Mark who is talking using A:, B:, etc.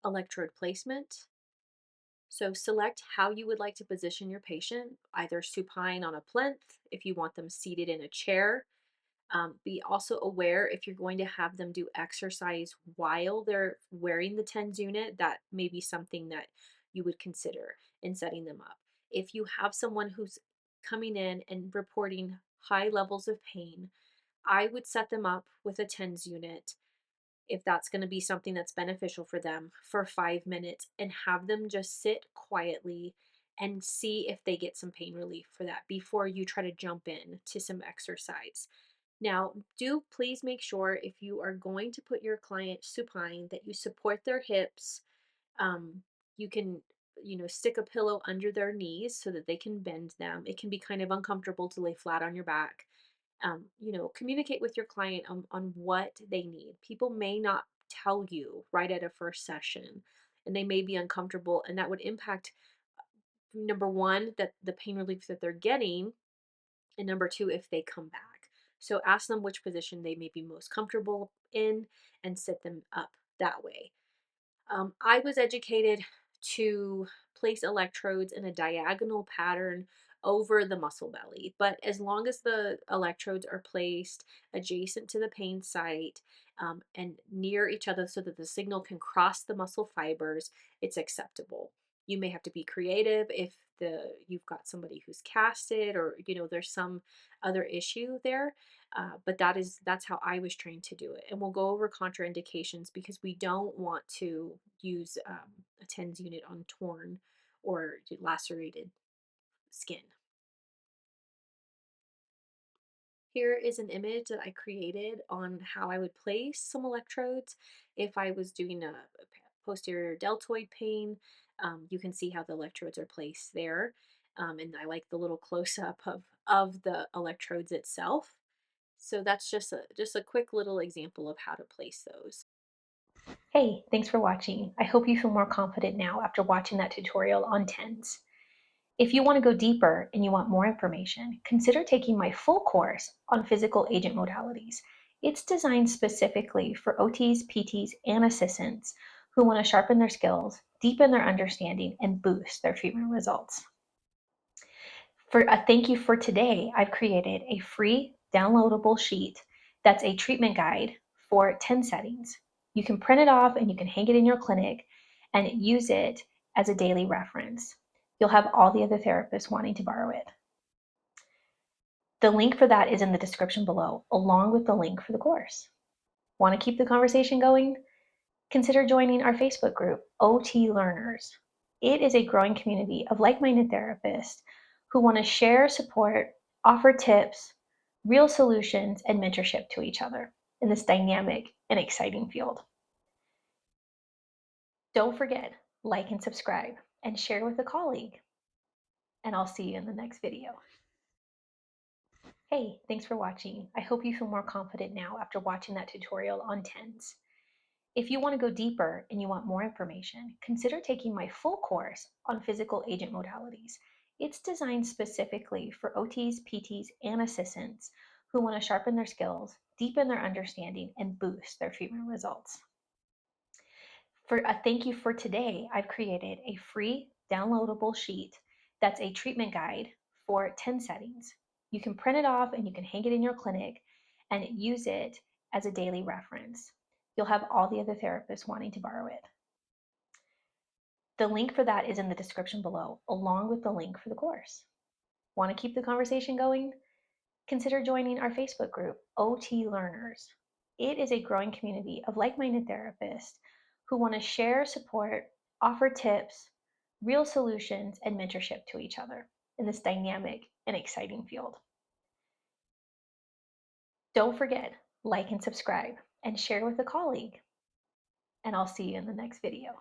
A: electrode placement. So select how you would like to position your patient, either supine on a plinth, if you want them seated in a chair. Be also aware if you're going to have them do exercise while they're wearing the TENS unit, that may be something that you would consider in setting them up. If you have someone who's coming in and reporting high levels of pain, I would set them up with a TENS unit if that's going to be something that's beneficial for them for 5 minutes and have them just sit quietly and see if they get some pain relief for that before you try to jump in to some exercise. Now, do please make sure if you are going to put your client supine that you support their hips. You can, stick a pillow under their knees so that they can bend them. It can be kind of uncomfortable to lay flat on your back. Communicate with your client on what they need. People may not tell you right at a first session, and they may be uncomfortable, and that would impact number one, that the pain relief that they're getting, and number two, if they come back. So ask them which position they may be most comfortable in and set them up that way. I was educated to place electrodes in a diagonal pattern over the muscle belly, but as long as the electrodes are placed adjacent to the pain site and near each other so that the signal can cross the muscle fibers, it's acceptable. You may have to be creative if you've got somebody who's casted, or there's some other issue there, but that's how I was trained to do it. And we'll go over contraindications because we don't want to use a TENS unit on torn or lacerated skin. Here is an image that I created on how I would place some electrodes if I was doing a posterior deltoid pain. You can see how the electrodes are placed there. And I like the little close up of the electrodes itself. So that's just a quick little example of how to place those.
B: Hey, thanks for watching. I hope you feel more confident now after watching that tutorial on TENS. If you want to go deeper and you want more information, consider taking my full course on physical agent modalities. It's designed specifically for OTs, PTs, and assistants who want to sharpen their skills, deepen their understanding, and boost their treatment results. For a thank you for today, I've created a free downloadable sheet that's a treatment guide for 10 settings. You can print it off and you can hang it in your clinic and use it as a daily reference. You'll have all the other therapists wanting to borrow it. The link for that is in the description below, along with the link for the course. Want to keep the conversation going? Consider joining our Facebook group, OT Learners. It is a growing community of like-minded therapists who want to share support, offer tips, real solutions, and mentorship to each other in this dynamic and exciting field. Don't forget, like and subscribe, and share with a colleague. And I'll see you in the next video. Hey, thanks for watching. I hope you feel more confident now after watching that tutorial on TENS. If you want to go deeper and you want more information, consider taking my full course on physical agent modalities. It's designed specifically for OTs, PTs, and assistants who want to sharpen their skills, deepen their understanding, and boost their treatment results. For a thank you for today, I've created a free downloadable sheet that's a treatment guide for 10 settings. You can print it off and you can hang it in your clinic and use it as a daily reference. You'll have all the other therapists wanting to borrow it. The link for that is in the description below, along with the link for the course. Want to keep the conversation going? Consider joining our Facebook group, OT Learners. It is a growing community of like-minded therapists who want to share support, offer tips, real solutions, and mentorship to each other in this dynamic and exciting field. Don't forget, like and subscribe, and share with a colleague. And I'll see you in the next video.